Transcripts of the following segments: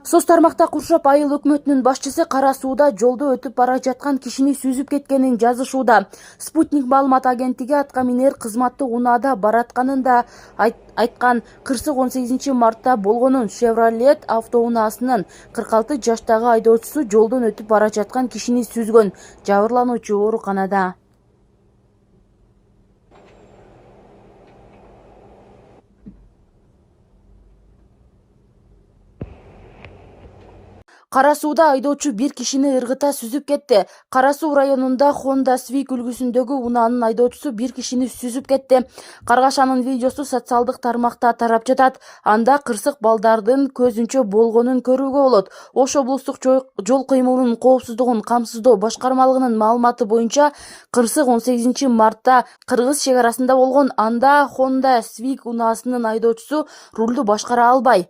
Соц тармакта Куршап айыл өкмөтүнүн башчысы Кара сууда жолдо өтүп бара жаткан кишини сүзүп кеткенин жазышууда. Спутник маалымат агенттиги атка минер кызматтуу унаада баратканын да айткан. Кырсык 18-мартта болгонун. Chevrolet автоунаасынын 46 жаштагы айдоочусу жолдон өтүп бара жаткан кишини сүзгөн. Жабырлануучу ооруканада. Кара сууда айдоочу бир кишини ыргыта сүзүп кетти. Кара суу районунда Honda Civic үлгүсүндөгү унаанын айдоочусу бир кишини сүзүп кетти. Каргашанын видеосу социалдык тармакта тарап жатат. Анда кырсык балдардын көзүнчө болгонун көрүүгө болот. Ош облустук жол кыймылынын коопсуздугун камсыздоо башкармалыгынын маалыматы боюнча, кырсык 18-мартта Кыргыз чек арасында болгон. Анда Honda Civic унаасынын айдоочусу рулду башкара албай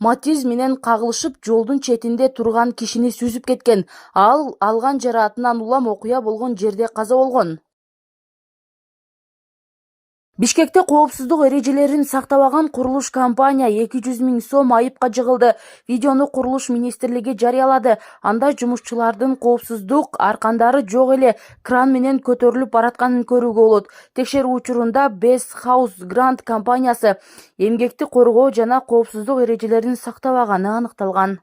Матиз менен кагылышып, жолдун четинде турган кишини сүзүп кеткен. Ал алган жараатынан улам окуя болгон жерде каза болгон. Бишкекте коопсуздук эрежелерин сактабаган курулуш компания 200 000 сом айыпка жыгылды. Видеону курулуш министрлиги жарыялады. Анда жумушчулардын коопсуздук аркандары жок эле кран менен көтөрүлүп баратканын көрүүгө болот. Текшерүү учурунда Best House Grant компаниясы эмгекти коргоо жана коопсуздук эрежелерин сактабаганы аныкталган.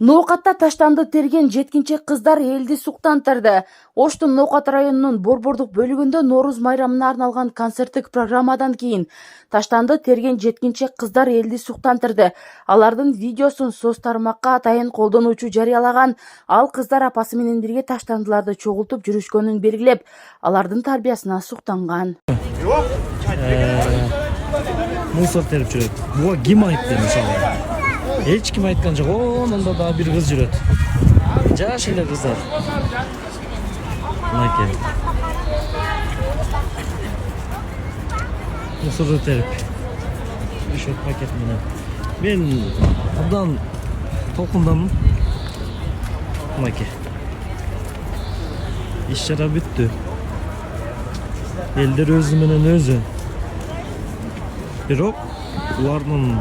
Ноокатта таштанды терген жеткинчек кыздар элди суктантырды. Оштун Ноокат районунун борбордук бөлүгүндө Нооруз майрамына арналган концерттик программадан кийин таштанды терген жеткинчек кыздар элди суктантырды. Алардын видеосун соц тармакка атайын колдонуучу жарыялаган. Ал кыздар апасы менен бирге таштандыларды чогултуп жүрүшкөнүн белгилеп, алардын тарбиясына суктанган. Мусор терип жүрөт. Буга ким айтты мисалы? Эч ким айткан жок. Онда да бир кыз жүрөт. Жаш эле кыздар. Мынакей. Мусор терип. Ошо пакет менен. Мен абдан толкундамын. Мынакей. Иш чара бүттү. Элдер өзү менен өзү. Бирок улардын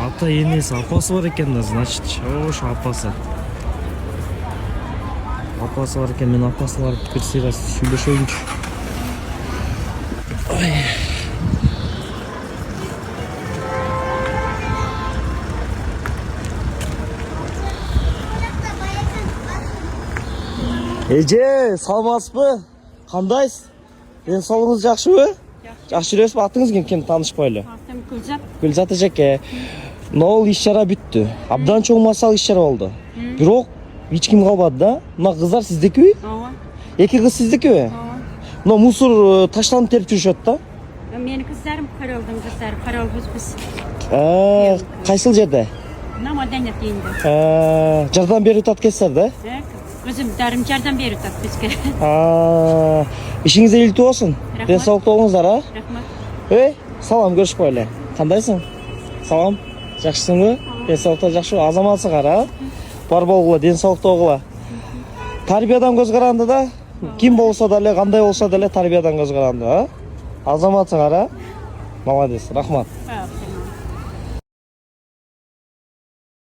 ата энеси, апасы бар экен да, значит, ошо апасы. Апасы бар экен, мен апасы барып бир сыйга сүйлөшөйүнчү. Эже, саламатсызбы? Кандайсыз? Ден соолугуңуз жакшыбы? Жакшы жүрөсүзбү? Атыңыз ким таанышпайлы? Атым Гүлзат. Гүлзат эжеке. Нол иш чара бүттү. Абдан чоң масал иш чара болду. Бирок эч ким калбады да. Мына кыздар сиздикиби? Ооба. Эки кыз сиздикиби? Ооба. Мына мусор таштанып терип жүрүшөт да. Менин кыздарым Каралдын кыздары, Каралбыз биз. Кайсыл жерде? Мына маданият үйүндө. Жардам берип атат экенсиздер да? Кызымдарым жардам берип атат бизге. Ишиңиз ийгиликтүү болсун. Ден соолуктуу болуңуздар, Рахмат. Салам, көрүшпөйлү. Кандайсың? Салам. Жакшысыңбы? Ден соолуктуу жакшы, азаматсыңар, Бар болгула, ден соолуктуу болгула. Тарбиядан көз каранды да. Ким болсо деле, кандай болсо деле тарбиядан көз каранды, Азаматсыңар, Молодец, рахмат.